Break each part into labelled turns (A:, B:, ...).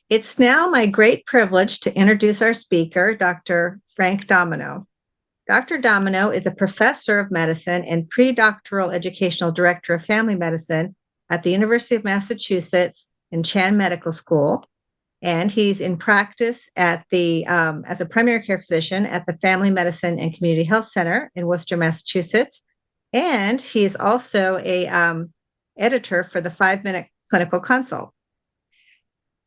A: It's now my great privilege to introduce our speaker, Dr. Frank Domino. Dr. Domino is a professor of medicine and pre-doctoral educational director of family medicine at the University of Massachusetts in Chan Medical School. And he's in practice at as a primary care physician at the Family Medicine and Community Health Center in Worcester, Massachusetts. And he is also a editor for the 5-Minute Clinical Consult.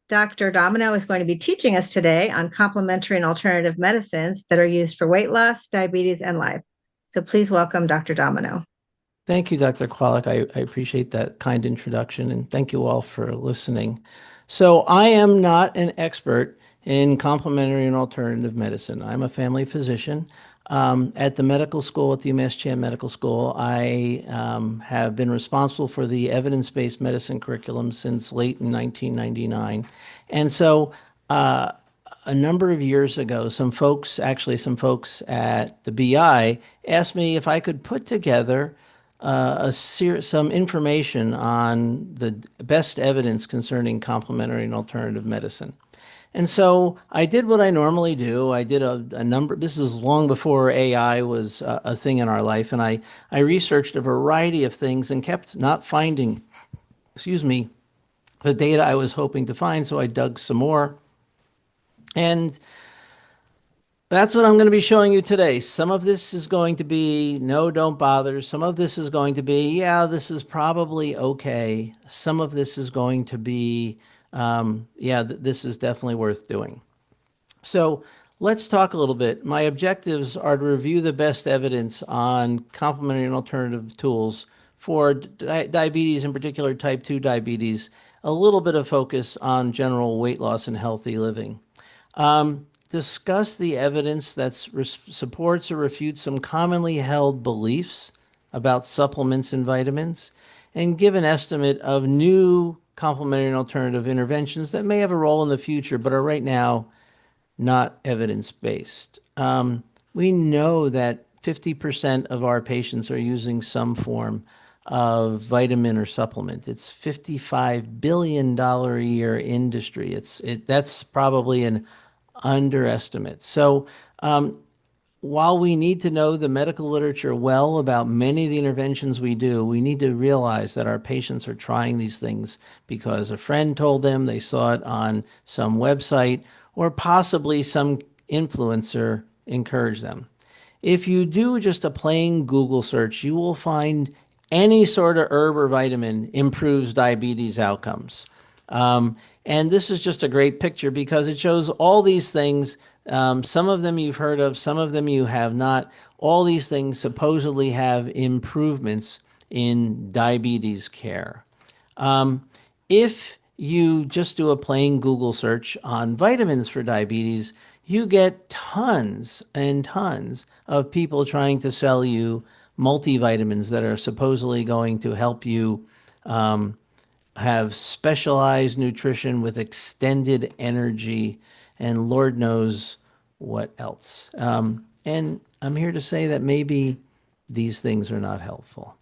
A: Dr. Domino is going to be teaching us today on complementary and alternative medicines that are used for weight loss, diabetes, and life. So please welcome Dr. Domino.
B: Thank you, Dr. Kwolek. I appreciate that kind introduction, and thank you all for listening. So I am not an expert in complementary and alternative medicine. I'm a family physician. At the medical school, at the UMass Chan Medical School, I have been responsible for the evidence-based medicine curriculum since late in 1999. And so a number of years ago, some folks at the BI asked me if I could put together some information on the best evidence concerning complementary and alternative medicine. And so I did what I normally do. I did a number, this is long before AI was a thing in our life, and I researched a variety of things and kept not finding, the data I was hoping to find, so I dug some more. And that's what I'm going to be showing you today. Some of this is going to be, no, don't bother. Some of this is going to be, yeah, this is probably okay. Some of this is going to be, this is definitely worth doing. So let's talk a little bit. My objectives are to review the best evidence on complementary and alternative tools for diabetes, in particular type 2 diabetes, a little bit of focus on general weight loss and healthy living. Discuss the evidence that supports or refutes some commonly held beliefs about supplements and vitamins, and give an estimate of new complementary and alternative interventions that may have a role in the future, but are right now not evidence-based. We know that 50% of our patients are using some form of vitamin or supplement. It's $55 billion a year industry. That's probably an underestimate. So while we need to know the medical literature well about many of the interventions we do, we need to realize that our patients are trying these things because a friend told them, they saw it on some website, or possibly some influencer encouraged them. If you do just a plain Google search, you will find any sort of herb or vitamin improves diabetes outcomes. And this is just a great picture because it shows all these things. Some of them you've heard of, some of them you have not. All these things supposedly have improvements in diabetes care. If you just do a plain Google search on vitamins for diabetes, you get tons and tons of people trying to sell you multivitamins that are supposedly going to help you have specialized nutrition with extended energy, and Lord knows what else. And I'm here to say that maybe these things are not helpful.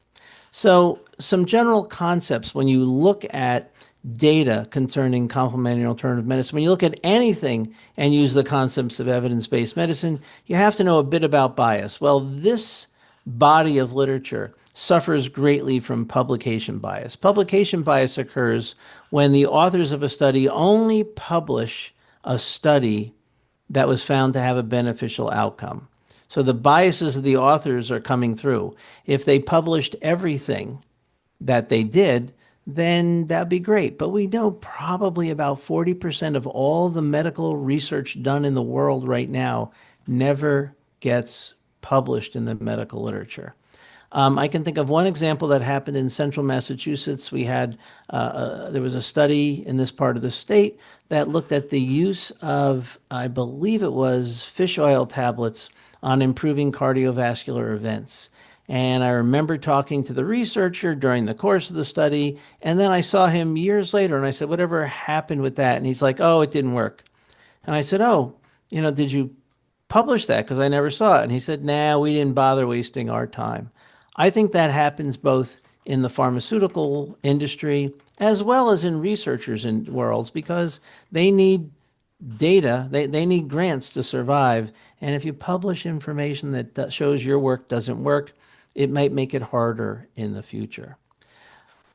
B: So some general concepts when you look at data concerning complementary and alternative medicine, when you look at anything and use the concepts of evidence-based medicine, you have to know a bit about bias. Well, this body of literature suffers greatly from publication bias. Publication bias occurs when the authors of a study only publish a study that was found to have a beneficial outcome. So the biases of the authors are coming through. If they published everything that they did, then that'd be great. But we know probably about 40% of all the medical research done in the world right now never gets published in the medical literature. I can think of one example that happened in central Massachusetts. We had, there was a study in this part of the state that looked at the use of, I believe it was fish oil tablets on improving cardiovascular events. And I remember talking to the researcher during the course of the study, and then I saw him years later, and I said, whatever happened with that? And he's like, oh, it didn't work. And I said, oh, did you publish that? Because I never saw it. And he said, nah, we didn't bother wasting our time. I think that happens both in the pharmaceutical industry as well as in researchers in worlds, because they need data, they need grants to survive. And if you publish information that shows your work doesn't work, it might make it harder in the future.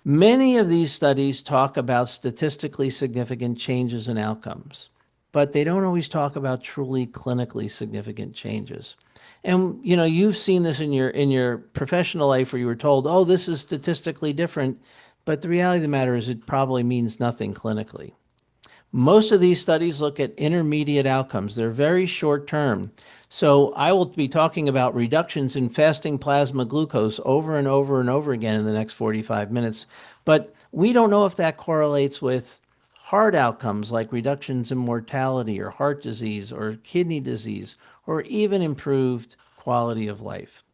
B: Many of these studies talk about statistically significant changes in outcomes, but they don't always talk about truly clinically significant changes. And you've seen this in your professional life where you were told, "Oh, this is statistically different," but the reality of the matter is it probably means nothing clinically. Most of these studies look at intermediate outcomes. They're very short term. So I will be talking about reductions in fasting plasma glucose over and over and over again in the next 45 minutes. But we don't know if that correlates with hard outcomes like reductions in mortality or heart disease or kidney disease or even improved quality of life.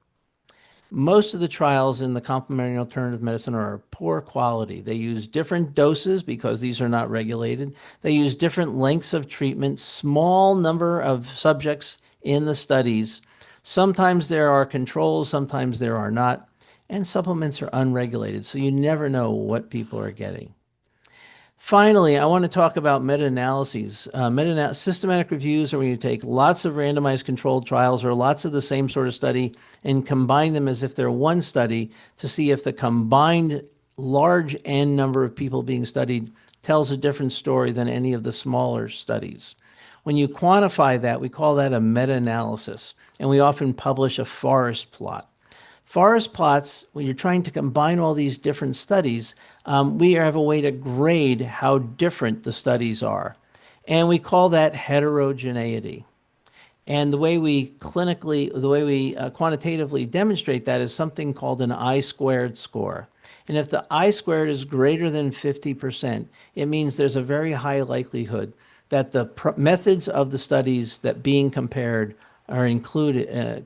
B: Most of the trials in the complementary alternative medicine are poor quality. They use different doses because these are not regulated. They use different lengths of treatment, small number of subjects in the studies. Sometimes there are controls, sometimes there are not, and supplements are unregulated, so you never know what people are getting. Finally, I want to talk about meta-analyses. Systematic reviews are when you take lots of randomized controlled trials or lots of the same sort of study and combine them as if they're one study to see if the combined large N number of people being studied tells a different story than any of the smaller studies. When you quantify that, we call that a meta-analysis, and we often publish a forest plot. Forest plots, when you're trying to combine all these different studies, we have a way to grade how different the studies are. And we call that heterogeneity. And the way we quantitatively demonstrate that is something called an I-squared score. And if the I-squared is greater than 50%, it means there's a very high likelihood that the methods of the studies that being compared are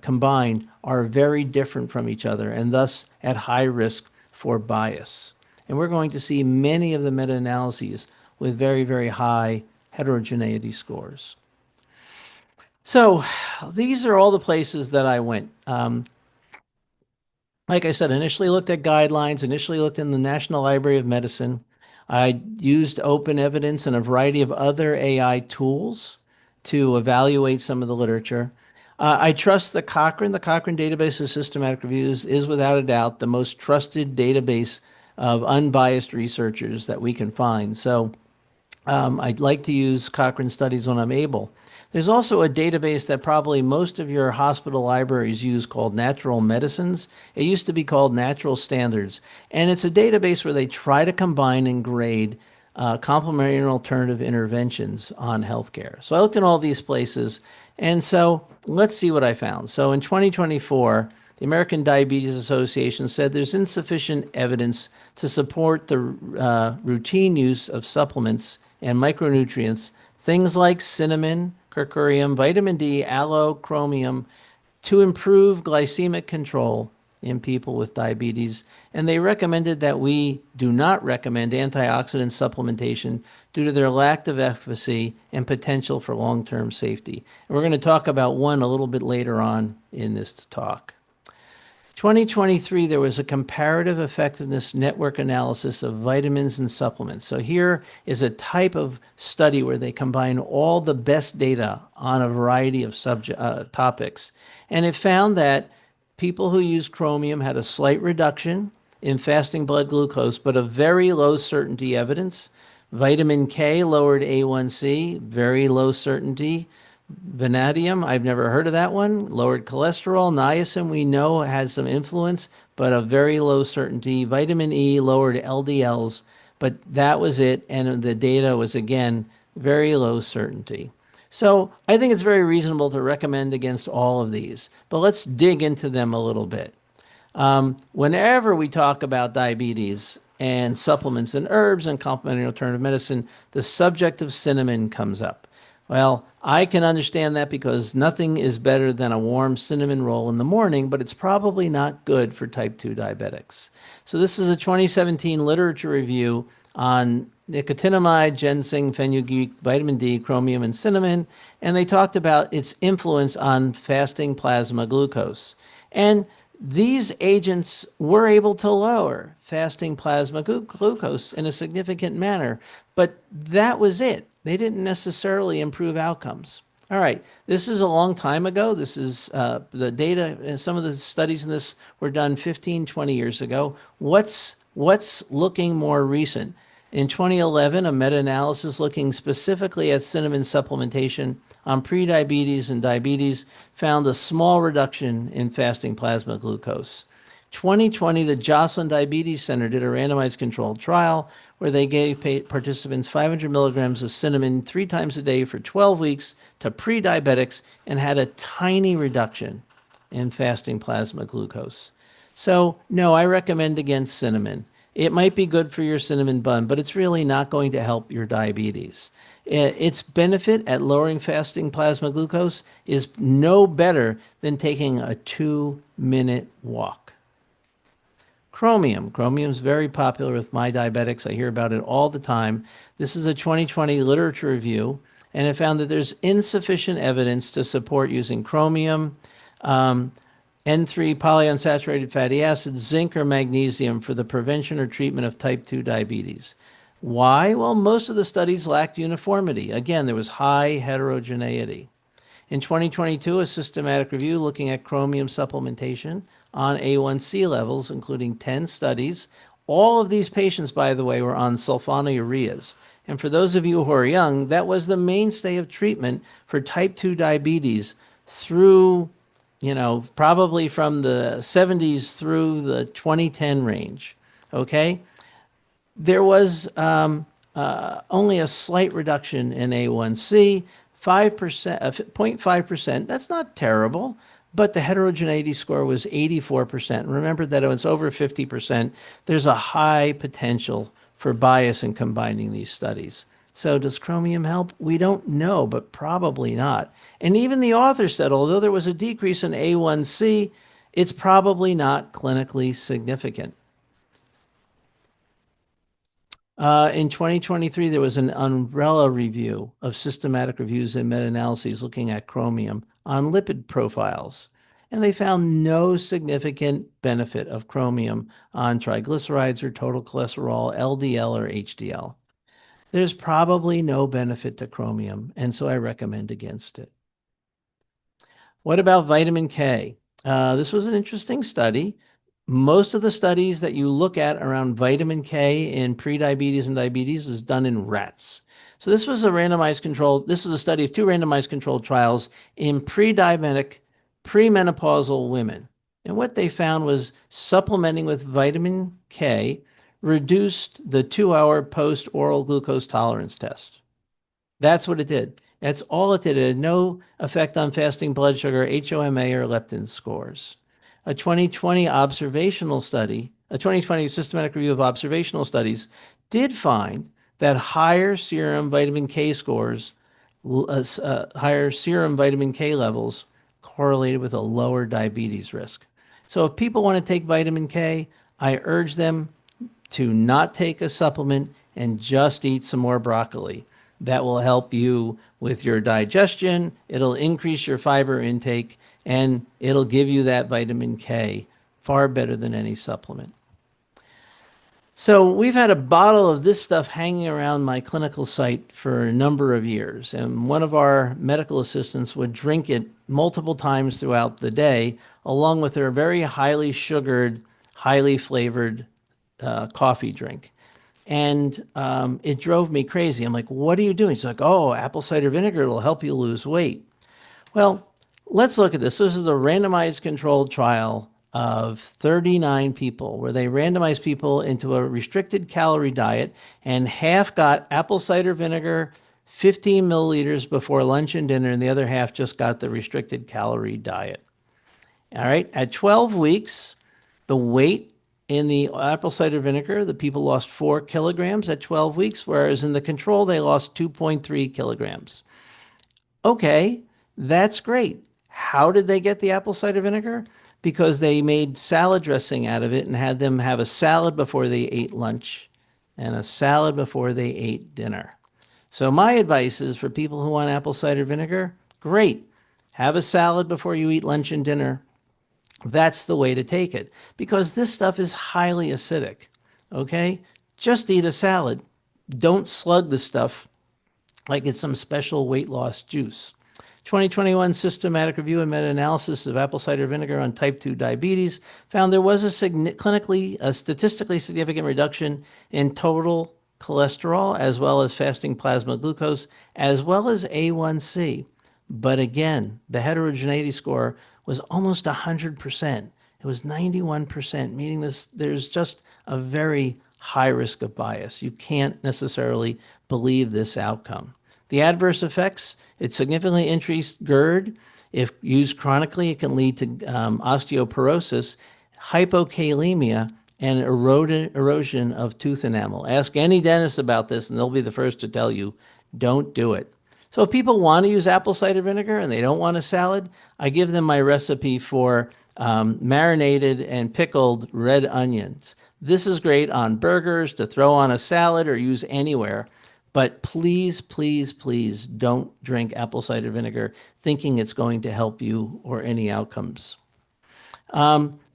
B: combined are very different from each other and thus at high risk for bias. And we're going to see many of the meta-analyses with very, very high heterogeneity scores. So these are all the places that I went. Like I said, initially looked at guidelines, initially looked in the National Library of Medicine. I used open evidence and a variety of other AI tools to evaluate some of the literature. I trust the Cochrane. The Cochrane Database of Systematic Reviews is without a doubt the most trusted database of unbiased researchers that we can find. So I'd like to use Cochrane studies when I'm able. There's also a database that probably most of your hospital libraries use called Natural Medicines. It used to be called Natural Standards. And it's a database where they try to combine and grade complementary and alternative interventions on healthcare. So I looked in all these places. And so let's see what I found. So in 2024, the American Diabetes Association said there's insufficient evidence to support the routine use of supplements and micronutrients, things like cinnamon, curcurium, vitamin D, aloe, chromium, to improve glycemic control in people with diabetes. And they recommended that we do not recommend antioxidant supplementation due to their lack of efficacy and potential for long-term safety. And we're going to talk about one a little bit later on in this talk. 2023, there was a comparative effectiveness network analysis of vitamins and supplements. So here is a type of study where they combine all the best data on a variety of topics. And it found that people who used chromium had a slight reduction in fasting blood glucose, but a very low certainty evidence. Vitamin K lowered A1C, very low certainty. Vanadium, I've never heard of that one. Lowered cholesterol. Niacin, we know, has some influence, but a very low certainty. Vitamin E lowered LDLs, but that was it. And the data was, again, very low certainty. So I think it's very reasonable to recommend against all of these, but let's dig into them a little bit. Whenever we talk about diabetes and supplements and herbs and complementary alternative medicine, the subject of cinnamon comes up. Well, I can understand that because nothing is better than a warm cinnamon roll in the morning, but it's probably not good for type 2 diabetics. So this is a 2017 literature review on nicotinamide, ginseng, fenugreek, vitamin D, chromium, and cinnamon, and they talked about its influence on fasting plasma glucose. And These agents were able to lower fasting plasma glucose in a significant manner, but that was it. They didn't necessarily improve outcomes. All right, this is a long time ago. This is the data. Some of the studies in this were done 15, 20 years ago. What's looking more recent? In 2011, a meta-analysis looking specifically at cinnamon supplementation on prediabetes and diabetes found a small reduction in fasting plasma glucose. 2020, the Joslin Diabetes Center did a randomized controlled trial where they gave participants 500 milligrams of cinnamon 3 times a day for 12 weeks to pre-diabetics and had a tiny reduction in fasting plasma glucose. So, no, I recommend against cinnamon. It might be good for your cinnamon bun, but it's really not going to help your diabetes. Its benefit at lowering fasting plasma glucose is no better than taking a 2-minute walk. Chromium. Chromium is very popular with my diabetics. I hear about it all the time. This is a 2020 literature review, and it found that there's insufficient evidence to support using chromium, N3 polyunsaturated fatty acids, zinc, or magnesium for the prevention or treatment of type 2 diabetes. Why? Well, most of the studies lacked uniformity. Again, there was high heterogeneity. In 2022, a systematic review looking at chromium supplementation on A1C levels, including 10 studies. All of these patients, by the way, were on sulfonylureas. And for those of you who are young, that was the mainstay of treatment for type 2 diabetes through, probably from the 70s through the 2010 range. Okay? There was only a slight reduction in A1C, 0.5%. That's not terrible, but the heterogeneity score was 84%. Remember that when it's over 50%, there's a high potential for bias in combining these studies. So does chromium help? We don't know, but probably not. And even the author said, although there was a decrease in A1C, it's probably not clinically significant. In 2023, there was an umbrella review of systematic reviews and meta-analyses looking at chromium on lipid profiles, and they found no significant benefit of chromium on triglycerides or total cholesterol, LDL or HDL. There's probably no benefit to chromium, and so I recommend against it. What about vitamin K? This was an interesting study. Most of the studies that you look at around vitamin K in prediabetes and diabetes is done in rats. So this was a this is a study of 2 randomized controlled trials in pre-diabetic, premenopausal women. And what they found was supplementing with vitamin K reduced the 2-hour post-oral glucose tolerance test. That's what it did. That's all it did. It had no effect on fasting blood sugar, HOMA, or leptin scores. A 2020 systematic review of observational studies did find that higher serum vitamin K scores, higher serum vitamin K levels correlated with a lower diabetes risk. So if people want to take vitamin K, I urge them to not take a supplement and just eat some more broccoli. That will help you with your digestion. It'll increase your fiber intake, and it'll give you that vitamin K far better than any supplement. So we've had a bottle of this stuff hanging around my clinical site for a number of years, and one of our medical assistants would drink it multiple times throughout the day, along with their very highly sugared, highly flavored coffee drink. And it drove me crazy. I'm like, what are you doing? She's like, oh, apple cider vinegar will help you lose weight. Well, let's look at this. This is a randomized controlled trial of 39 people where they randomized people into a restricted calorie diet, and half got apple cider vinegar, 15 milliliters before lunch and dinner, and the other half just got the restricted calorie diet. All right. At 12 weeks, the weight in the apple cider vinegar, the people lost 4 kilograms at 12 weeks, whereas in the control, they lost 2.3 kilograms. Okay, that's great. How did they get the apple cider vinegar? Because they made salad dressing out of it and had them have a salad before they ate lunch and a salad before they ate dinner. So my advice is for people who want apple cider vinegar, great. Have a salad before you eat lunch and dinner. that's the way to take it, because this stuff is highly acidic. Okay? Just eat a salad. Don't slug the stuff like it's some special weight loss juice. 2021 systematic review and meta-analysis of apple cider vinegar on type 2 diabetes found there was a statistically significant reduction in total cholesterol, as well as fasting plasma glucose, as well as A1C. But again, the heterogeneity score was almost 100%. It was 91%, meaning there's just a very high risk of bias. You can't necessarily believe this outcome. The adverse effects, it significantly increased GERD. If used chronically, it can lead to osteoporosis, hypokalemia, and erosion of tooth enamel. Ask any dentist about this, and they'll be the first to tell you, don't do it. So if people want to use apple cider vinegar and they don't want a salad, I give them my recipe for marinated and pickled red onions. This is great on burgers, to throw on a salad, or use anywhere. But please, please, please don't drink apple cider vinegar thinking it's going to help you or any outcomes.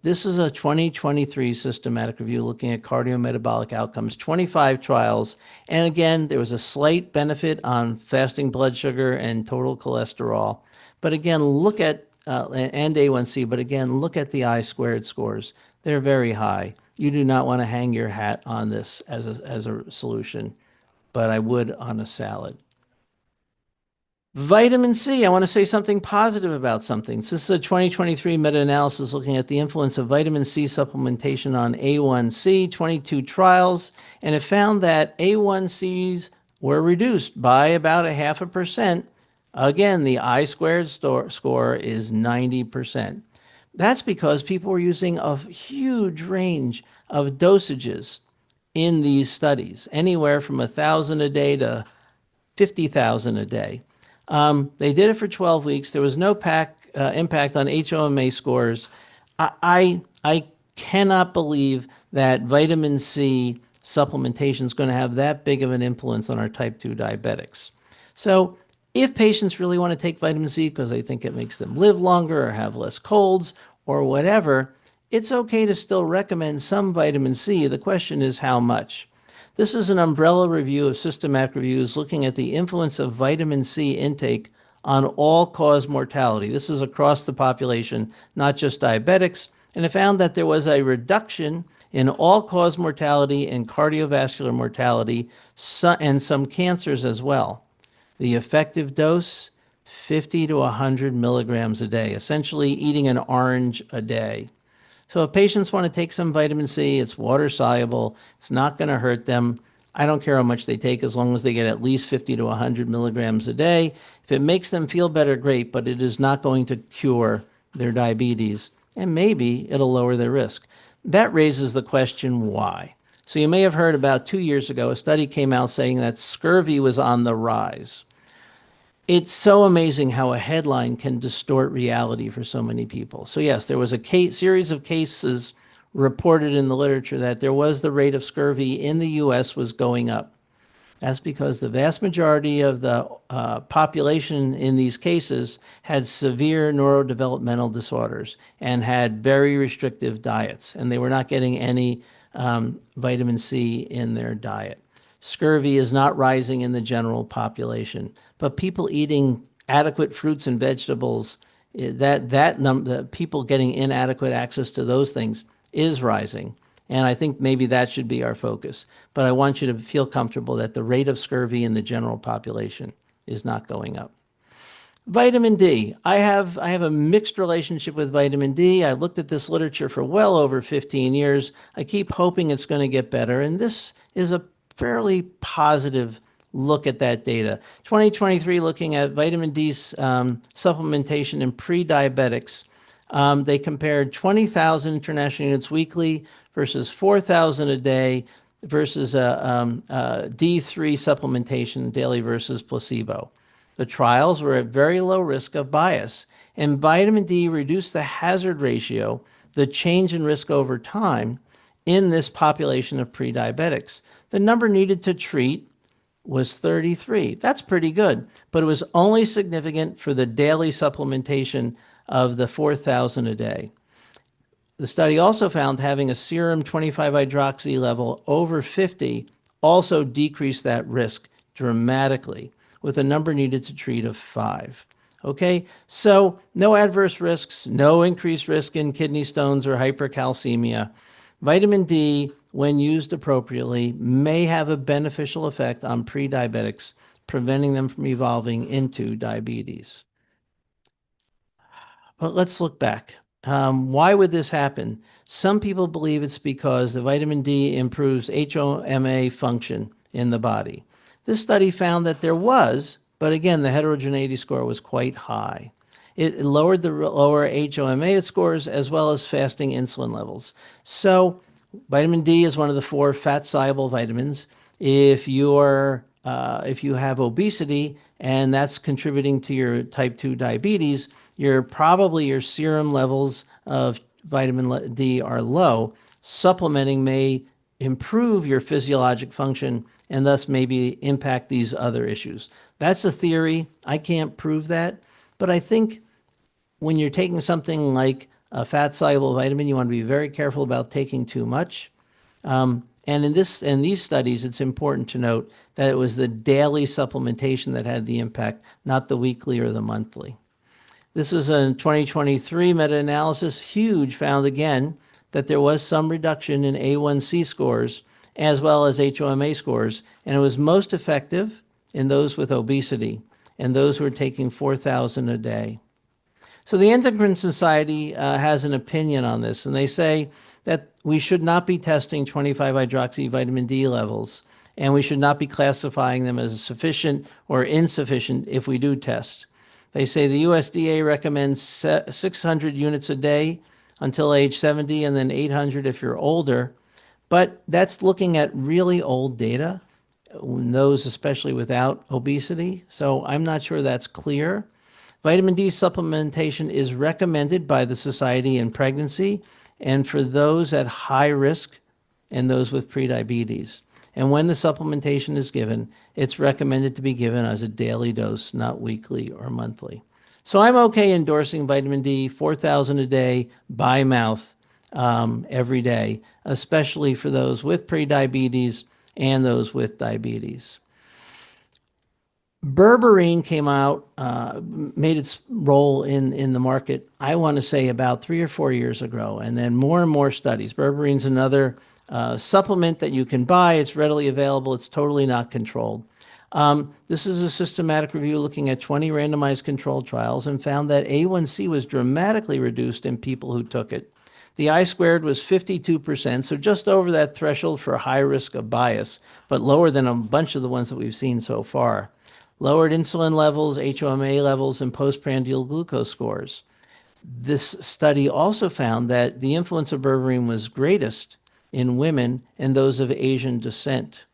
B: This is a 2023 systematic review looking at cardiometabolic outcomes, 25 trials. And again, there was a slight benefit on fasting blood sugar and total cholesterol. But again, look at, and A1C, but again, look at the I-squared scores. They're very high. You do not want to hang your hat on this as a solution, but I would on a salad. Vitamin C, I want to say something positive about something. This is a 2023 meta-analysis looking at the influence of vitamin C supplementation on A1C, 22 trials, and it found that A1Cs were reduced by about 0.5%. Again, the I-squared score is 90%. That's because people were using a huge range of dosages in these studies, anywhere from 1,000 a day to 50,000 a day. They did it for 12 weeks. There was no impact on HOMA scores. I cannot believe that vitamin C supplementation is going to have that big of an influence on our type 2 diabetics. So if patients really want to take vitamin C because they think it makes them live longer or have less colds or whatever, it's okay to still recommend some vitamin C. The question is how much. This is an umbrella review of systematic reviews looking at the influence of vitamin C intake on all-cause mortality. This is across the population, not just diabetics, and it found that there was a reduction in all-cause mortality and cardiovascular mortality and some cancers as well. The effective dose, 50 to 100 milligrams a day, essentially eating an orange a day. So if patients want to take some vitamin C, it's water soluble, it's not going to hurt them. I don't care how much they take as long as they get at least 50 to 100 milligrams a day. If it makes them feel better, great, but it is not going to cure their diabetes, and maybe it'll lower their risk. That raises the question, why? So you may have heard about 2 years ago, a study came out saying that scurvy was on the rise. It's so amazing how a headline can distort reality for so many people. So yes, there was a series of cases reported in the literature that there was the rate of scurvy in the US was going up. That's because the vast majority of the population in these cases had severe neurodevelopmental disorders and had very restrictive diets, and they were not getting any vitamin C in their diet. Scurvy is not rising in the general population, but people eating adequate fruits and vegetables, the people getting inadequate access to those things is rising. And I think maybe that should be our focus. But I want you to feel comfortable that the rate of scurvy in the general population is not going up. Vitamin D. I have a mixed relationship with vitamin D. I looked at this literature for well over 15 years. I keep hoping it's going to get better. And this is a fairly positive look at that data. 2023, looking at vitamin D supplementation in pre-diabetics. They compared 20,000 international units weekly versus 4,000 a day versus D3 supplementation daily versus placebo. The trials were at very low risk of bias, and vitamin D reduced the hazard ratio, the change in risk over time, in this population of pre-diabetics. The number needed to treat was 33. That's pretty good, but it was only significant for the daily supplementation of the 4,000 a day. The study also found having a serum 25-hydroxy level over 50 also decreased that risk dramatically, with a number needed to treat of 5. Okay, so no adverse risks, no increased risk in kidney stones or hypercalcemia. Vitamin D, when used appropriately, may have a beneficial effect on pre-diabetics, preventing them from evolving into diabetes. But let's look back. Why would this happen? Some people believe it's because the vitamin D improves HOMA function in the body. This study found that there was, but again, the heterogeneity score was quite high. It lowered the lower HOMA scores as well as fasting insulin levels. So vitamin D is one of the 4 fat-soluble vitamins. If you have obesity and that's contributing to your type 2 diabetes, your serum levels of vitamin D are low. Supplementing may improve your physiologic function and thus maybe impact these other issues. That's a theory. I can't prove that, but I think when you're taking something like a fat-soluble vitamin, you want to be very careful about taking too much. And in these studies, it's important to note that it was the daily supplementation that had the impact, not the weekly or the monthly. This is a 2023 meta-analysis, huge, found again that there was some reduction in A1C scores as well as HOMA scores, and it was most effective in those with obesity and those who are taking 4,000 a day. So the Endocrine Society has an opinion on this, and they say that we should not be testing 25-hydroxy vitamin D levels, and we should not be classifying them as sufficient or insufficient if we do test. They say the USDA recommends 600 units a day until age 70 and then 800 if you're older, but that's looking at really old data, those especially without obesity, so I'm not sure that's clear. Vitamin D supplementation is recommended by the Society in pregnancy and for those at high risk and those with prediabetes. And when the supplementation is given, it's recommended to be given as a daily dose, not weekly or monthly. So I'm okay endorsing vitamin D, 4,000 a day by mouth every day, especially for those with prediabetes and those with diabetes. Berberine came out, made its role in the market, I want to say about 3 or 4 years ago, and then more and more studies. Berberine's another supplement that you can buy. It's readily available. It's totally not controlled. This is a systematic review looking at 20 randomized controlled trials and found that A1C was dramatically reduced in people who took it. The I-squared was 52%, so just over that threshold for high risk of bias, but lower than a bunch of the ones that we've seen so far. Lowered insulin levels, HOMA levels, and postprandial glucose scores. This study also found that the influence of berberine was greatest in women and those of Asian descent.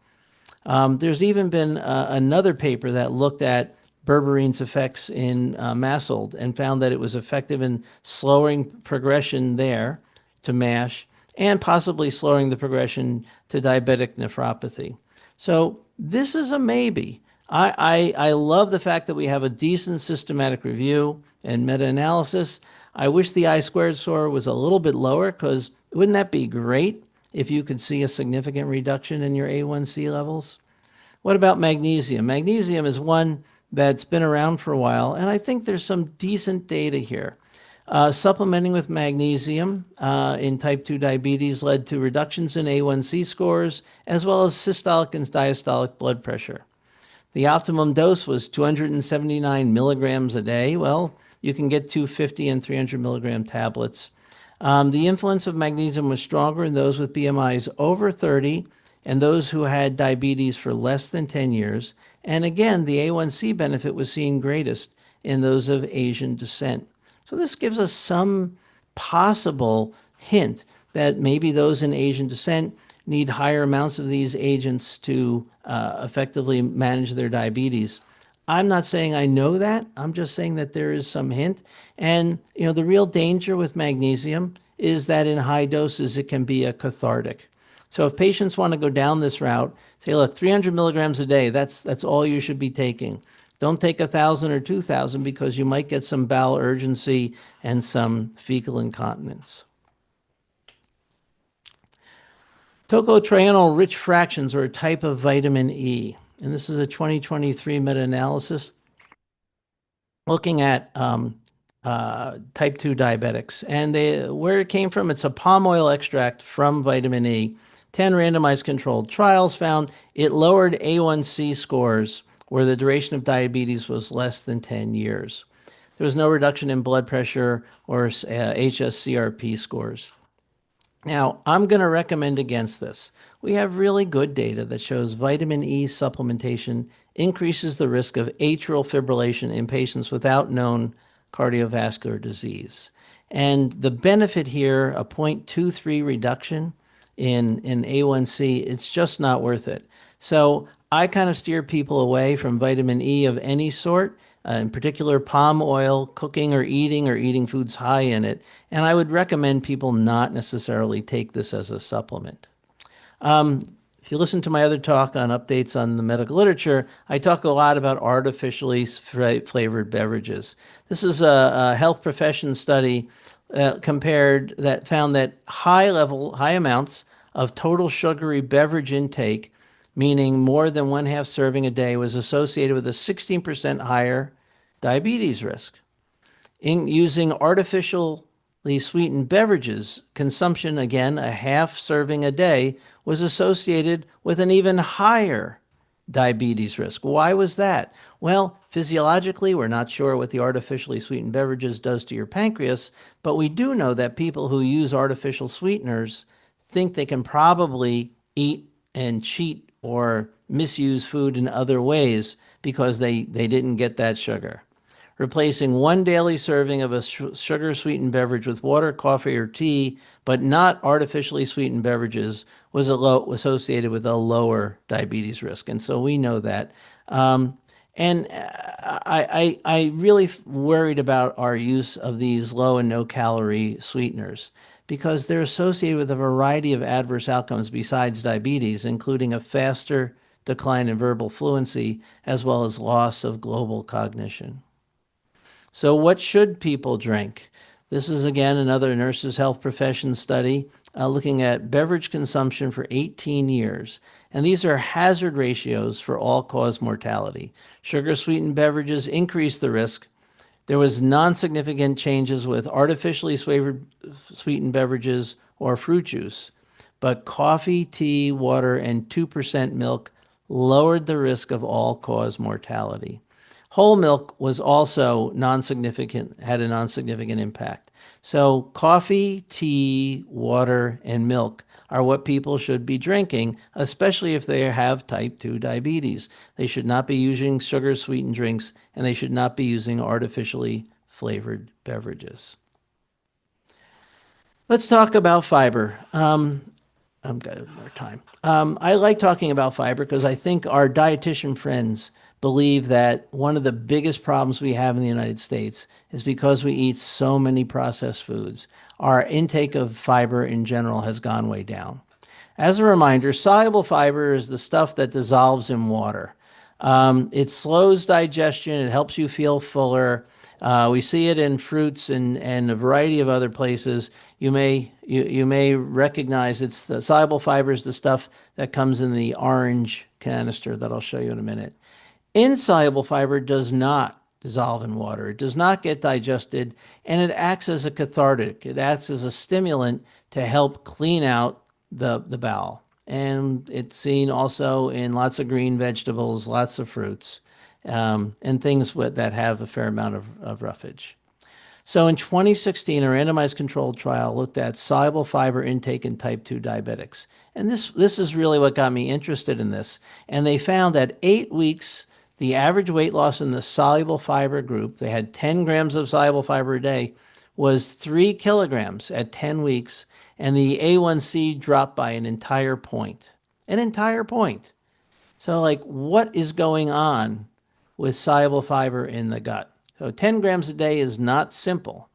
B: There's even been another paper that looked at berberine's effects in MASLD and found that it was effective in slowing progression there to MASH and possibly slowing the progression to diabetic nephropathy. So this is a maybe. I love the fact that we have a decent systematic review and meta-analysis. I wish the I-squared score was a little bit lower, because wouldn't that be great if you could see a significant reduction in your A1C levels? What about magnesium? Magnesium is one that's been around for a while, and I think there's some decent data here. Supplementing with magnesium in type 2 diabetes led to reductions in A1C scores, as well as systolic and diastolic blood pressure. The optimum dose was 279 milligrams a day. Well, you can get 250 and 300 milligram tablets. The influence of magnesium was stronger in those with BMIs over 30 and those who had diabetes for less than 10 years. And again, the A1C benefit was seen greatest in those of Asian descent. So this gives us some possible hint that maybe those in Asian descent need higher amounts of these agents to effectively manage their diabetes. I'm not saying I know that. I'm just saying that there is some hint. And the real danger with magnesium is that in high doses, it can be a cathartic. So if patients want to go down this route, say, look, 300 milligrams a day, that's all you should be taking. Don't take 1,000 or 2,000 because you might get some bowel urgency and some fecal incontinence. Tocotrienol-rich fractions are a type of vitamin E, and this is a 2023 meta-analysis looking at type 2 diabetics. And where it came from, it's a palm oil extract from vitamin E. 10 randomized controlled trials found it lowered A1C scores where the duration of diabetes was less than 10 years. There was no reduction in blood pressure or HSCRP scores. Now, I'm going to recommend against this. We have really good data that shows vitamin E supplementation increases the risk of atrial fibrillation in patients without known cardiovascular disease. And the benefit here, a 0.23 reduction in A1C, it's just not worth it. So I kind of steer people away from vitamin E of any sort, in particular palm oil, cooking or eating foods high in it. And I would recommend people not necessarily take this as a supplement. If you listen to my other talk on updates on the medical literature, I talk a lot about artificially flavored beverages. This is a health profession study that found that high amounts of total sugary beverage intake, meaning more than 1/2 serving a day, was associated with a 16% higher diabetes risk. In using artificially sweetened beverages, consumption, again, a 1/2 serving a day, was associated with an even higher diabetes risk. Why was that? Well, physiologically, we're not sure what the artificially sweetened beverages does to your pancreas, but we do know that people who use artificial sweeteners think they can probably eat and cheat or misuse food in other ways because they didn't get that sugar. Replacing one daily serving of a sugar-sweetened beverage with water, coffee, or tea, but not artificially sweetened beverages, was associated with a lower diabetes risk. And so we know that. I really worried about our use of these low and no calorie sweeteners because they're associated with a variety of adverse outcomes besides diabetes, including a faster decline in verbal fluency, as well as loss of global cognition. So what should people drink? This is, again, another Nurses Health Profession study looking at beverage consumption for 18 years. And these are hazard ratios for all-cause mortality. Sugar-sweetened beverages increase the risk. There was non-significant changes with artificially sweetened beverages or fruit juice. But coffee, tea, water, and 2% milk lowered the risk of all-cause mortality. Whole milk was also had a non-significant impact. So coffee, tea, water, and milk are what people should be drinking, especially if they have type 2 diabetes. They should not be using sugar-sweetened drinks, and they should not be using artificially flavored beverages. Let's talk about fiber. I've got more time. I like talking about fiber because I think our dietitian friends believe that one of the biggest problems we have in the United States is because we eat so many processed foods. Our intake of fiber in general has gone way down. As a reminder, soluble fiber is the stuff that dissolves in water. It slows digestion. It helps you feel fuller. We see it in fruits and a variety of other places. You may recognize it's the soluble fiber is the stuff that comes in the orange canister that I'll show you in a minute. Insoluble fiber does not dissolve in water. It does not get digested, and it acts as a cathartic. It acts as a stimulant to help clean out the bowel. And it's seen also in lots of green vegetables, lots of fruits, and things that have a fair amount of roughage. So in 2016, a randomized controlled trial looked at soluble fiber intake in type 2 diabetics. And this is really what got me interested in this. And they found that 8 weeks, the average weight loss in the soluble fiber group, they had 10 grams of soluble fiber a day, was 3 kilograms at 10 weeks, and the A1C dropped by an entire point. An entire point. So, like, what is going on with soluble fiber in the gut? So 10 grams a day is not simple.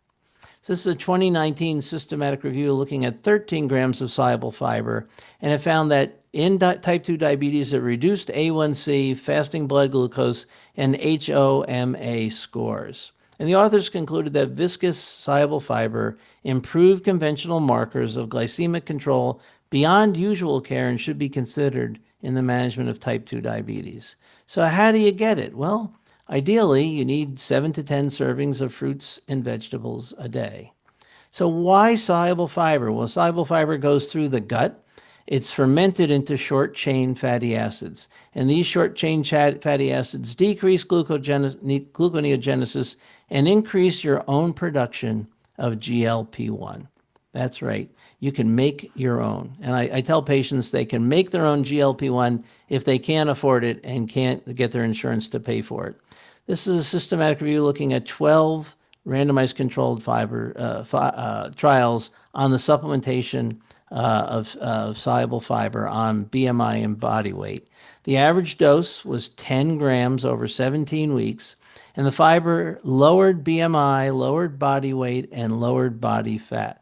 B: So this is a 2019 systematic review looking at 13 grams of soluble fiber, and it found that in type 2 diabetes, it reduced A1C, fasting blood glucose, and HOMA scores. And the authors concluded that viscous soluble fiber improved conventional markers of glycemic control, beyond usual care and should be considered in the management of type 2 diabetes. So how do you get it? Well, ideally, you need 7 to 10 servings of fruits and vegetables a day. So why soluble fiber? Well, soluble fiber goes through the gut. It's fermented into short chain fatty acids. And these short chain fatty acids decrease gluconeogenesis and increase your own production of GLP-1. That's right. You can make your own. And I tell patients they can make their own GLP-1 if they can't afford it and can't get their insurance to pay for it. This is a systematic review looking at 12 randomized controlled trials on the supplementation of soluble fiber on BMI and body weight. The average dose was 10 grams over 17 weeks, and the fiber lowered BMI, lowered body weight, and lowered body fat.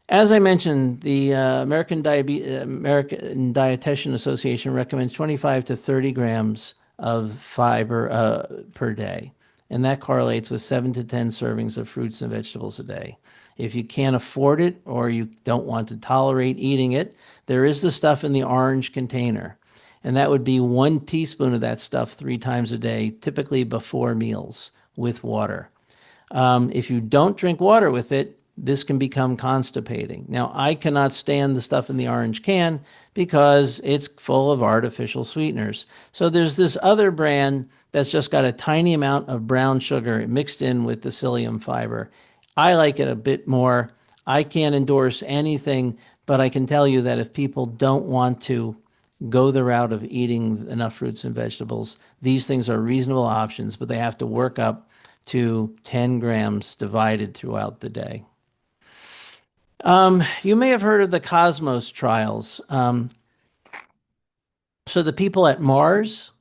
B: As I mentioned, the American Dietitian Association recommends 25 to 30 grams of fiber per day, and that correlates with 7 to 10 servings of fruits and vegetables a day. If you can't afford it or you don't want to tolerate eating it, there is the stuff in the orange container, and that would be 1 teaspoon of that stuff 3 times a day, typically before meals with water. If you don't drink water with it, this can become constipating. Now, I cannot stand the stuff in the orange can because it's full of artificial sweeteners. So there's this other brand that's just got a tiny amount of brown sugar mixed in with the psyllium fiber. I like it a bit more. I can't endorse anything, but I can tell you that if people don't want to go the route of eating enough fruits and vegetables, these things are reasonable options, but they have to work up to 10 grams divided throughout the day. You may have heard of the Cosmos trials. So the people at Mars,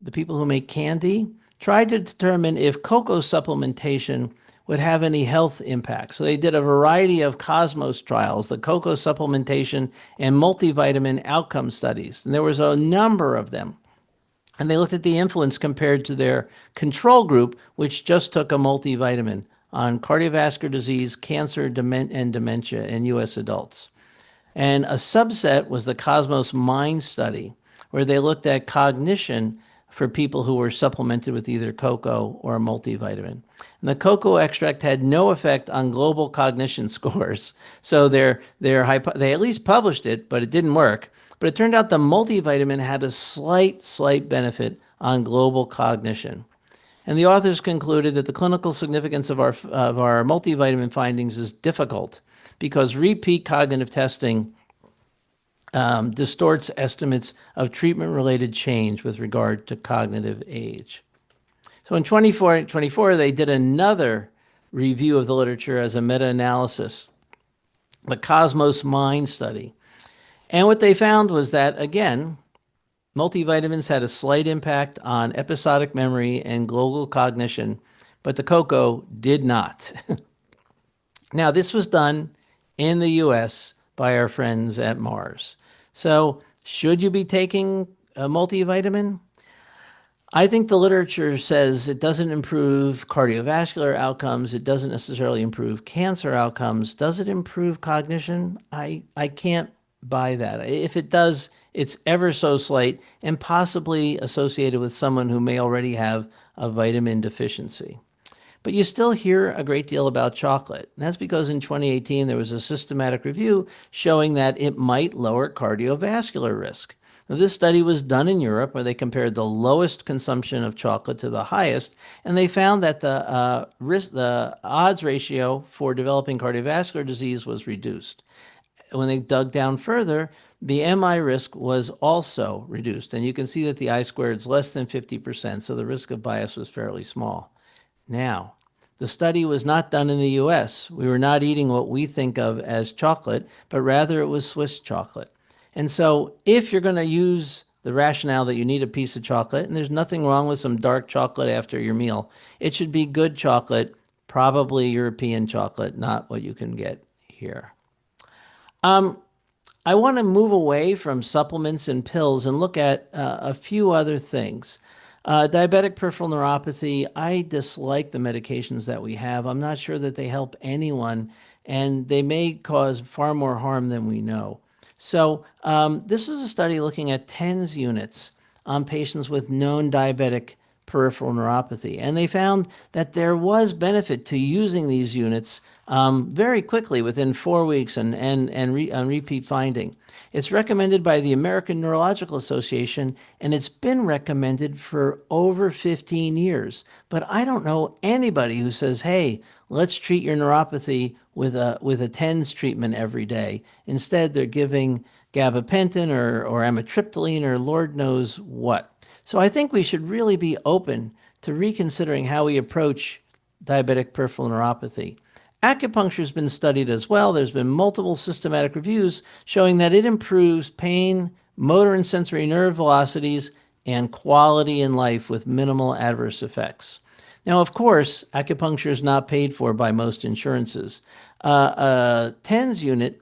B: the people who make candy, tried to determine if cocoa supplementation would have any health impact. So they did a variety of Cosmos trials, the cocoa supplementation and multivitamin outcome studies. And there was a number of them. And they looked at the influence compared to their control group, which just took a multivitamin, on cardiovascular disease, cancer, and dementia in U.S. adults. And a subset was the Cosmos Mind study, where they looked at cognition for people who were supplemented with either cocoa or a multivitamin. And the cocoa extract had no effect on global cognition scores. So they at least published it, but it didn't work. But it turned out the multivitamin had a slight benefit on global cognition. And the authors concluded that the clinical significance of our multivitamin findings is difficult because repeat cognitive testing distorts estimates of treatment-related change with regard to cognitive age. So in 2024, they did another review of the literature as a meta-analysis, the Cosmos Mind study. And what they found was that, again, multivitamins had a slight impact on episodic memory and global cognition, but the cocoa did not. Now, this was done in the US by our friends at Mars. So, should you be taking a multivitamin? I think the literature says it doesn't improve cardiovascular outcomes. It doesn't necessarily improve cancer outcomes. Does it improve cognition? I can't buy that. If it does, it's ever so slight and possibly associated with someone who may already have a vitamin deficiency. But you still hear a great deal about chocolate. And that's because in 2018, there was a systematic review showing that it might lower cardiovascular risk. Now, this study was done in Europe where they compared the lowest consumption of chocolate to the highest, and they found that the odds ratio for developing cardiovascular disease was reduced. When they dug down further, the MI risk was also reduced. And you can see that the I-squared is less than 50%, so the risk of bias was fairly small. Now, the study was not done in the US. We were not eating what we think of as chocolate, but rather it was Swiss chocolate. And so if you're going to use the rationale that you need a piece of chocolate, and there's nothing wrong with some dark chocolate after your meal, it should be good chocolate, probably European chocolate, not what you can get here. I want to move away from supplements and pills and look at a few other things. Diabetic peripheral neuropathy, I dislike the medications that we have. I'm not sure that they help anyone, and they may cause far more harm than we know. So this is a study looking at TENS units on patients with known diabetic peripheral neuropathy. And they found that there was benefit to using these units very quickly within 4 weeks and repeat finding. It's recommended by the American Neurological Association, and it's been recommended for over 15 years. But I don't know anybody who says, hey, let's treat your neuropathy with a TENS treatment every day. Instead, they're giving gabapentin or amitriptyline or Lord knows what. So I think we should really be open to reconsidering how we approach diabetic peripheral neuropathy. Acupuncture has been studied as well. There's been multiple systematic reviews showing that it improves pain, motor and sensory nerve velocities, and quality in life with minimal adverse effects. Now, of course, acupuncture is not paid for by most insurances. A TENS unit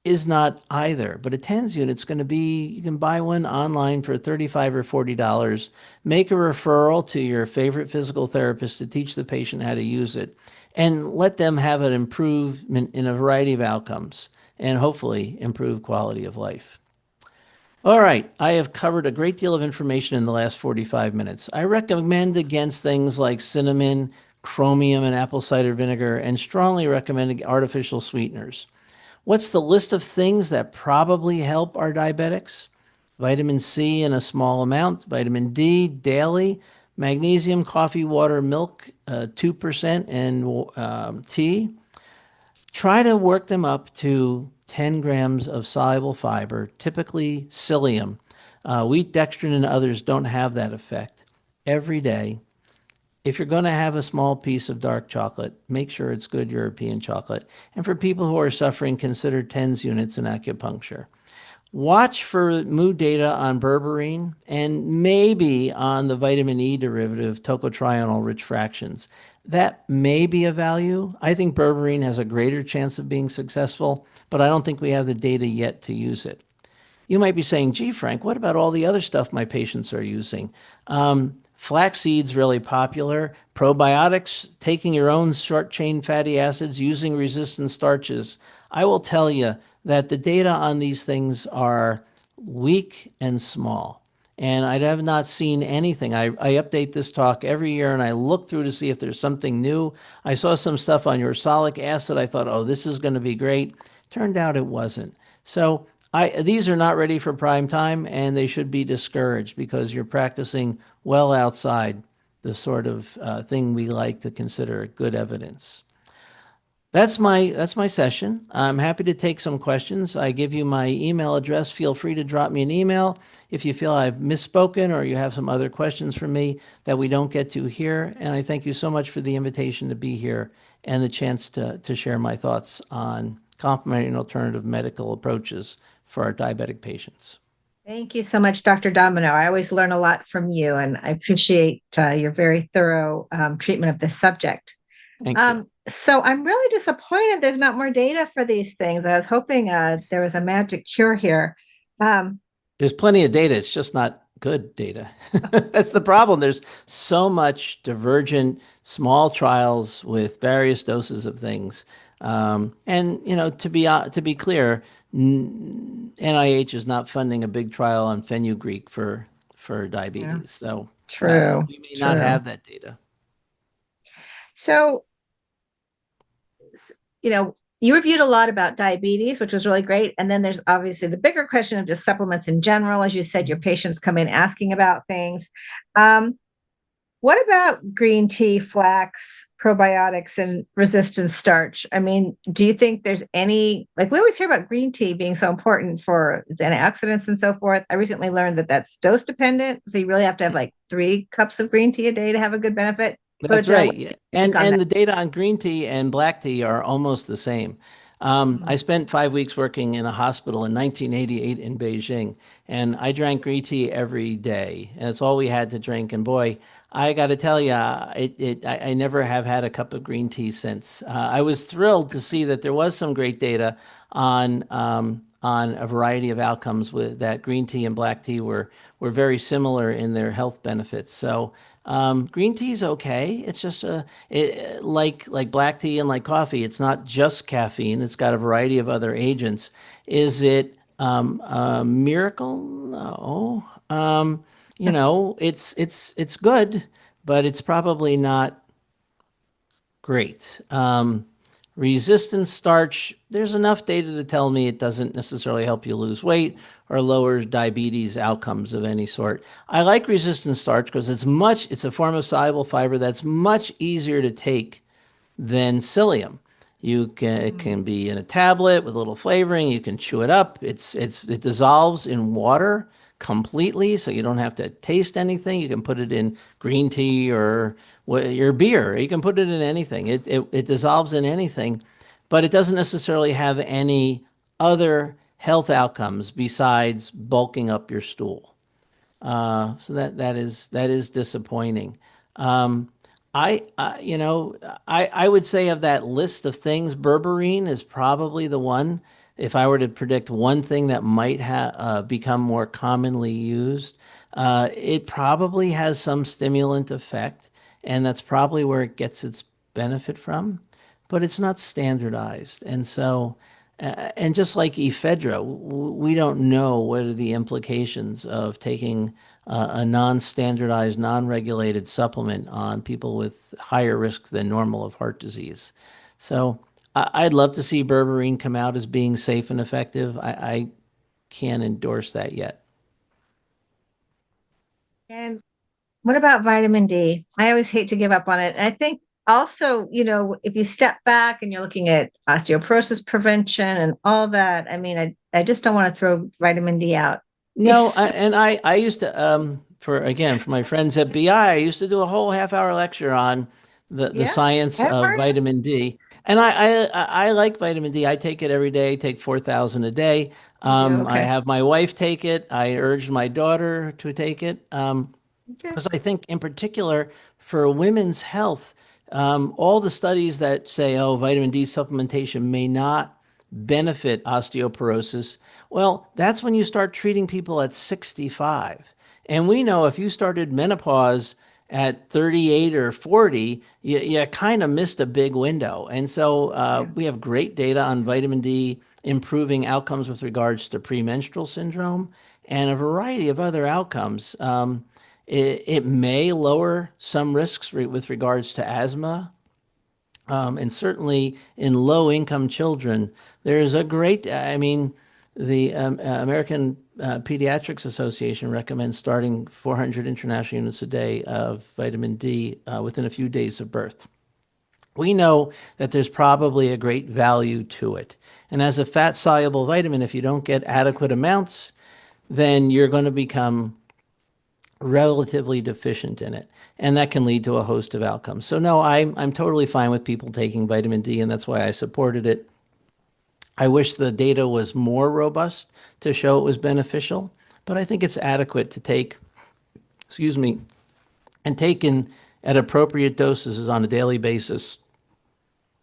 B: is not either, but a TENS unit's going to be, you can buy one online for $35 or $40, make a referral to your favorite physical therapist to teach the patient how to use it, and let them have an improvement in a variety of outcomes and hopefully improve quality of life. All right, I have covered a great deal of information in the last 45 minutes. I recommend against things like cinnamon, chromium, and apple cider vinegar, and strongly recommend artificial sweeteners. What's the list of things that probably help our diabetics? Vitamin C in a small amount, vitamin D daily, magnesium, coffee, water, milk, 2%, and tea. Try to work them up to 10 grams of soluble fiber, typically psyllium. Wheat, dextrin, and others don't have that effect. Every day, if you're going to have a small piece of dark chocolate, make sure it's good European chocolate. And for people who are suffering, consider TENS units in acupuncture. Watch for mood data on berberine and maybe on the vitamin E derivative, tocotrienol-rich fractions. That may be a value. I think berberine has a greater chance of being successful, but I don't think we have the data yet to use it. You might be saying, gee, Frank, what about all the other stuff my patients are using? Flaxseed's really popular. Probiotics, taking your own short-chain fatty acids, using resistant starches. I will tell you that the data on these things are weak and small. And I have not seen anything. I update this talk every year and I look through to see if there's something new. I saw some stuff on ursolic acid. I thought, oh, this is going to be great. Turned out it wasn't. So these are not ready for prime time, and they should be discouraged because you're practicing well outside the sort of thing we like to consider good evidence. That's my session. I'm happy to take some questions. I give you my email address. Feel free to drop me an email if you feel I've misspoken or you have some other questions for me that we don't get to here. And I thank you so much for the invitation to be here and the chance to share my thoughts on complementary and alternative medical approaches for our diabetic patients.
A: Thank you so much, Dr. Domino. I always learn a lot from you, and I appreciate your very thorough treatment of this subject.
B: Thank you.
A: So I'm really disappointed there's not more data for these things. I was hoping there was a magic cure here.
B: There's plenty of data. It's just not good data. That's the problem. There's so much divergent small trials with various doses of things. And to be clear, NIH is not funding a big trial on fenugreek for diabetes.
A: Yeah.
B: So
A: True.
B: we may not have that data.
A: So, you reviewed a lot about diabetes, which was really great. And then there's obviously the bigger question of just supplements in general. As you said, your patients come in asking about things. What about green tea, flax, probiotics, and resistant starch? I mean, do you think there's we always hear about green tea being so important for antioxidants and so forth. I recently learned that that's dose dependent. So you really have to have like 3 cups of green tea a day to have a good benefit.
B: That's right. And the data on green tea and black tea are almost the same. I spent 5 weeks working in a hospital in 1988 in Beijing, and I drank green tea every day, and it's all we had to drink. And boy, I got to tell you, I never have had a cup of green tea since. I was thrilled to see that there was some great data on a variety of outcomes with that green tea and black tea were very similar in their health benefits. So green tea is okay. It's just like black tea and like coffee. It's not just caffeine. It's got a variety of other agents. Is it A miracle? No. It's good, but it's probably not great. Resistant starch, there's enough data to tell me it doesn't necessarily help you lose weight or lower diabetes outcomes of any sort. I like resistant starch because it's a form of soluble fiber that's much easier to take than psyllium. It can be in a tablet with a little flavoring. You can chew it up. It dissolves in water completely, so you don't have to taste anything. You can put it in green tea or your beer. You can put it in anything. It dissolves in anything, but it doesn't necessarily have any other health outcomes besides bulking up your stool. So that is disappointing. Um, I would say of that list of things, berberine is probably the one. If I were to predict one thing that might have become more commonly used, it probably has some stimulant effect, and that's probably where it gets its benefit from. But it's not standardized, and so. And just like ephedra, we don't know what are the implications of taking a non-standardized, non-regulated supplement on people with higher risk than normal of heart disease. So I'd love to see berberine come out as being safe and effective. I can't endorse that yet.
A: And what about vitamin D? I always hate to give up on it. And I think also, if you step back and you're looking at osteoporosis prevention and all that, I mean, I just don't want to throw vitamin D out.
B: No, I used to for my friends at BI, I used to do a whole half-hour lecture on the
A: Yeah,
B: science
A: I've
B: of
A: heard it.
B: vitamin D. And I like vitamin D. I take it every day, take 4,000 a day.
A: You do,
B: I
A: okay.
B: have my wife take it. I urged my daughter to take it.
A: Okay.
B: Because I think, in particular, for women's health, all the studies that say, oh, vitamin D supplementation may not benefit osteoporosis, well, that's when you start treating people at 65. And we know if you started menopause at 38 or 40, you kind of missed a big window. And so
A: Yeah.
B: we have great data on vitamin D improving outcomes with regards to premenstrual syndrome and a variety of other outcomes. It may lower some risks with regards to asthma. And certainly in low income children, there's a great, I mean, the American Pediatrics Association recommends starting 400 international units a day of vitamin D within a few days of birth. We know that there's probably a great value to it. And as a fat soluble vitamin, if you don't get adequate amounts, then you're going to become relatively deficient in it, and that can lead to a host of outcomes. So no, I'm totally fine with people taking vitamin D, and that's why I supported it. I wish the data was more robust to show it was beneficial, but I think it's adequate to take, excuse me, and taken at appropriate doses on a daily basis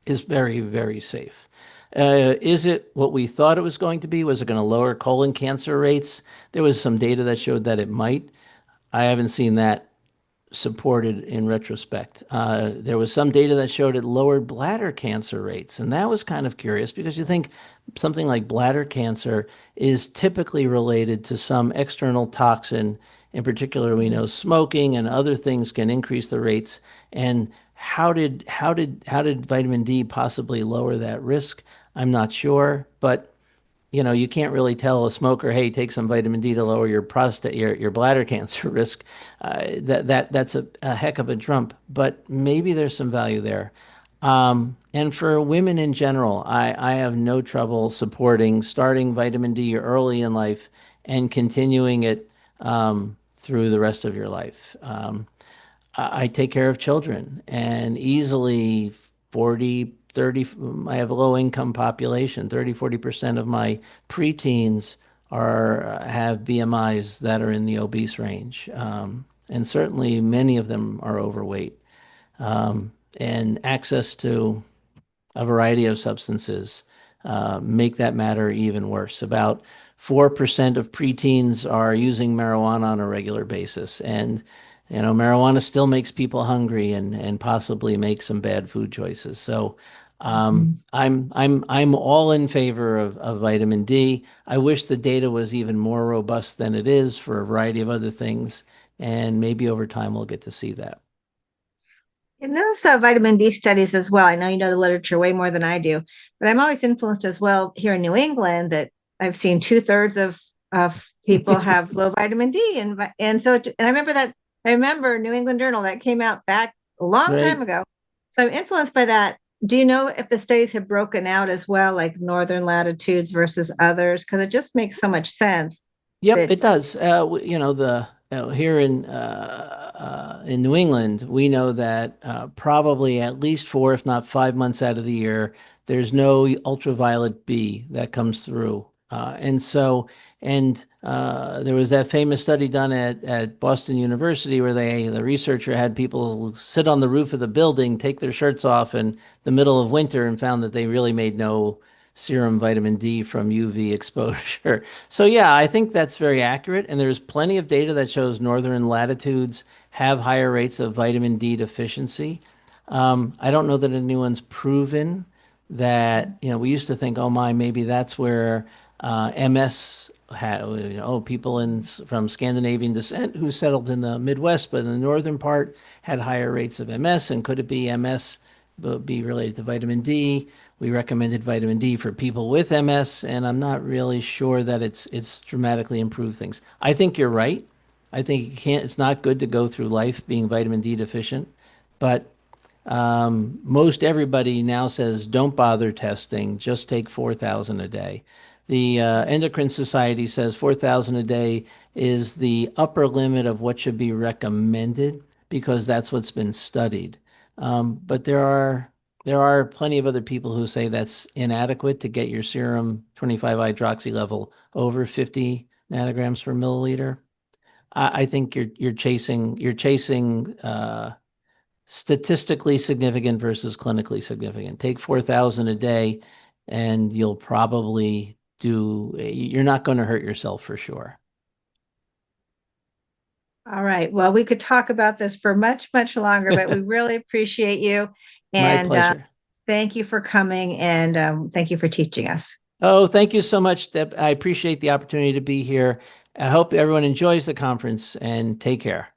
B: is very, very safe. Is it what we thought it was going to be? Was it going to lower colon cancer rates? There was some data that showed that it might. I haven't seen that supported in retrospect. There was some data that showed it lowered bladder cancer rates, and that was kind of curious because you think something like bladder cancer is typically related to some external toxin. In particular, we know smoking and other things can increase the rates. And how did vitamin D possibly lower that risk? I'm not sure, but you can't really tell a smoker, hey, take some vitamin D to lower your prostate, your bladder cancer risk. That's a heck of a trump, but maybe there's some value there. And for women in general, I have no trouble supporting starting vitamin D early in life and continuing it through the rest of your life. I take care of children and easily 40, 30. I have a low income population. 30, 40% of my preteens have BMIs that are in the obese range. And certainly many of them are overweight. And access to a variety of substances make that matter even worse. About 4% of preteens are using marijuana on a regular basis. And, marijuana still makes people hungry and possibly make some bad food choices. So I'm all in favor of vitamin D. I wish the data was even more robust than it is for a variety of other things, and maybe over time we'll get to see that.
A: In those vitamin D studies as well, I know you know the literature way more than I do, but I'm always influenced as well here in New England that I've seen 2/3 of people have low vitamin D, and so and I remember New England Journal that came out back a long time
B: Right?
A: ago. So I'm influenced by that. Do you know if the studies have broken out as well, like northern latitudes versus others? Because it just makes so much sense
B: Yep,
A: that
B: it does. You know, the here in New England, we know that probably at least 4, if not 5 months out of the year, there's no ultraviolet B that comes through, and there was that famous study done at Boston University where the researcher had people sit on the roof of the building, take their shirts off in the middle of winter, and found that they really made no serum vitamin D from UV exposure. So yeah, I think that's very accurate, and there's plenty of data that shows northern latitudes have higher rates of vitamin D deficiency. I don't know that anyone's proven that, we used to think, oh my, maybe that's where MS had, people from Scandinavian descent who settled in the Midwest, but in the northern part had higher rates of MS, and could it be MS be related to vitamin D? We recommended vitamin D for people with MS, and I'm not really sure that it's dramatically improved things. I think you're right. I think it's not good to go through life being vitamin D deficient, but most everybody now says don't bother testing, just take 4,000 a day. The Endocrine Society says 4,000 a day is the upper limit of what should be recommended because that's what's been studied. But there are plenty of other people who say that's inadequate to get your serum 25-hydroxy level over 50 nanograms per milliliter. I think you're chasing statistically significant versus clinically significant. Take 4,000 a day, and you're not going to hurt yourself for sure.
A: all right. Well, we could talk about this for much, much longer, but we really appreciate you.
B: My
A: And
B: pleasure.
A: thank you for coming and thank you for teaching us.
B: Oh, thank you so much, Deb. I appreciate the opportunity to be here. I hope everyone enjoys the conference and take care.